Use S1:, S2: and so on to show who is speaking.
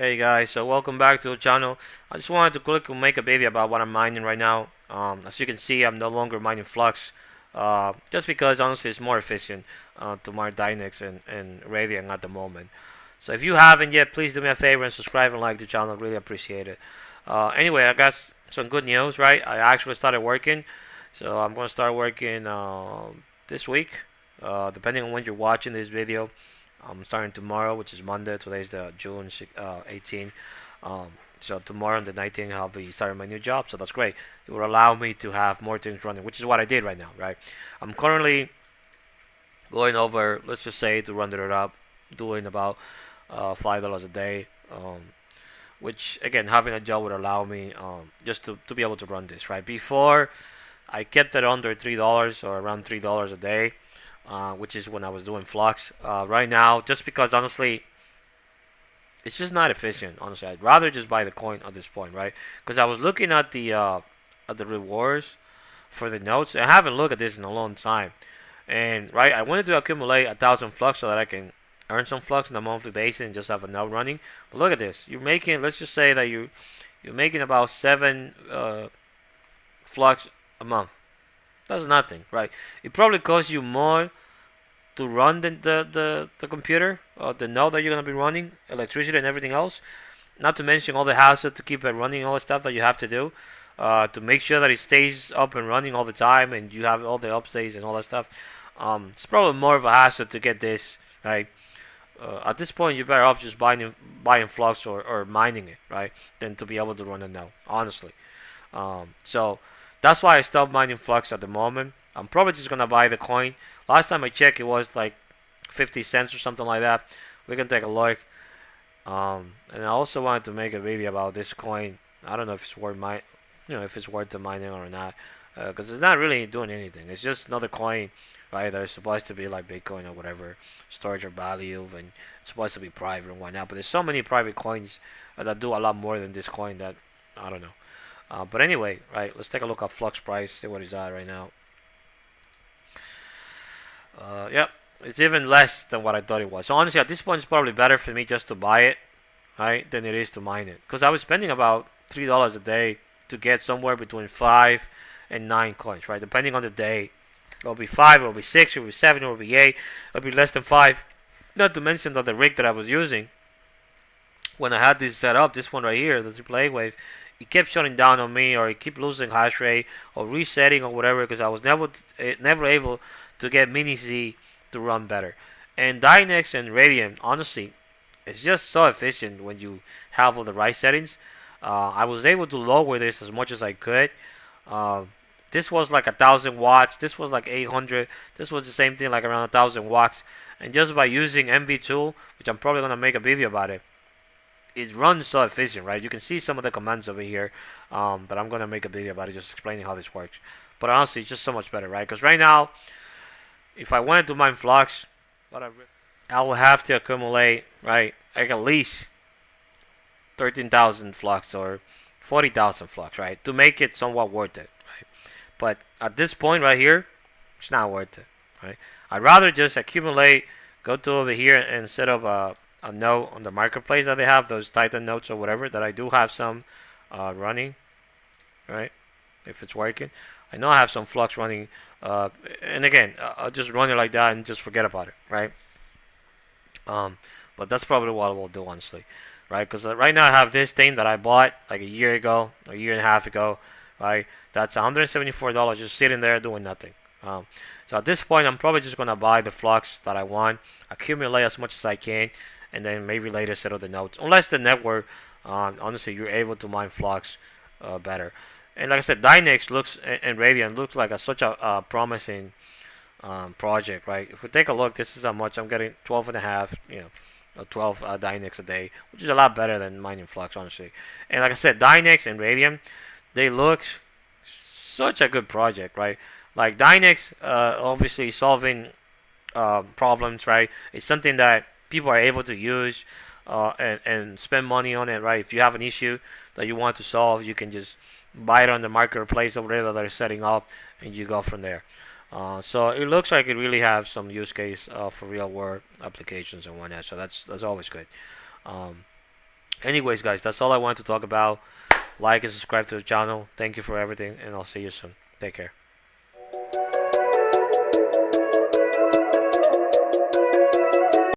S1: Hey guys, so welcome back to the channel. I just wanted to quickly make a video about what I'm mining right now. As you can see, I'm no longer mining Flux, just because honestly it's more efficient to mine Dynex and Radiant at the moment. So if you haven't yet, please do me a favor and subscribe and like the channel. Really appreciate it. Anyway, I got some good news, right? I actually started working, so I'm gonna start working this week, depending on when you're watching this video. I'm starting tomorrow, which is Monday. Today's the June 18. So tomorrow on the 19th, I'll be starting my new job. So that's great. It will allow me to have more things running, which is what I did right now, right? I'm currently going over, let's just say, to run it up, doing about $5 a day. Which again, having a job would allow me just to be able to run this, right? Before, I kept it under $3 or around $3 a day, which is when I was doing Flux. Right now, just because honestly, it's just not efficient. Honestly, I'd rather just buy the coin at this point, right? Because I was looking at the rewards for the notes. I haven't looked at this in a long time, and right, I wanted to accumulate 1,000 Flux so that I can earn some Flux on a monthly basis and just have a note running. But look at this. You're making. Let's just say that you're making about 7 Flux a month. That's nothing, right? It probably costs you more to run the computer, the node that you're gonna be running, electricity and everything else. Not to mention all the hassle to keep it running, all the stuff that you have to do to make sure that it stays up and running all the time, and you have all the updates and all that stuff. It's probably more of a hassle to get this right. At this point, you're better off just buying Flux or mining it, right, than to be able to run a node. Honestly, so that's why I stopped mining Flux at the moment. I'm probably just gonna buy the coin. Last time I checked, it was like 50 cents or something like that. We can take a look. And I also wanted to make a video about this coin. I don't know if it's worth if it's worth the mining or not, because it's not really doing anything. It's just another coin, right? That is supposed to be like Bitcoin or whatever, storage or value, and it's supposed to be private and whatnot. But there's so many private coins that do a lot more than this coin that I don't know. But anyway, right? Let's take a look at Flux price. See what it's at right now. Yep, it's even less than what I thought it was. So honestly, at this point, it's probably better for me just to buy it, right, than it is to mine it. Because I was spending about $3 a day to get somewhere between 5 and 9 coins, right? Depending on the day, it'll be 5, it'll be 6, it'll be 7, it'll be 8, it'll be less than 5. Not to mention that the rig that I was using when I had this set up, this one right here, the AAA wave, it kept shutting down on me, or it kept losing hash rate, or resetting, or whatever, because I was never able to get mini Z to run better. And Dynex and Radiant, honestly, it's just so efficient when you have all the right settings. I was able to lower this as much as I could. Uh, this was like 1,000 watts. This was like 800. This was the same thing, like around 1,000 watts. And just by using MV which I'm probably gonna make a video about it, it runs so efficient, right? You can see some of the commands over here, but I'm gonna make a video about it, just explaining how this works. But honestly, it's just so much better, right? Because right now, if I wanted to mine Flux, I will have to accumulate, right, like at least 13,000 Flux or 40,000 Flux, right, to make it somewhat worth it, right? But at this point right here, it's not worth it, right? I'd rather just accumulate, go to over here and set up a note on the marketplace that they have, those Titan notes or whatever, that I do have some running, right, if it's working. I know I have some Flux running, and again, I'll just run it like that and just forget about it, right? But that's probably what I will do, honestly, right? Because right now I have this thing that I bought like a year ago, a year and a half ago, right? That's $174 just sitting there doing nothing. So at this point, I'm probably just gonna buy the Flux that I want, accumulate as much as I can, and then maybe later settle the notes. Unless the network, honestly, you're able to mine Flux better. And like I said, Dynex looks and Radiant looks like such a promising project, right? If we take a look, this is how much I'm getting: 12 and a half, 12 Dynex a day, which is a lot better than mining Flux, honestly. And like I said, Dynex and Radiant, they look such a good project, right? Like Dynex, obviously solving problems, right? It's something that people are able to use and spend money on it, right? If you have an issue that you want to solve, you can just buy it on the marketplace over there that they're setting up, and you go from there. So it looks like it really has some use case for real world applications and whatnot. So that's always good. Um, Anyways, guys, that's all I wanted to talk about. Like and subscribe to the channel. Thank you for everything, and I'll see you soon. Take care.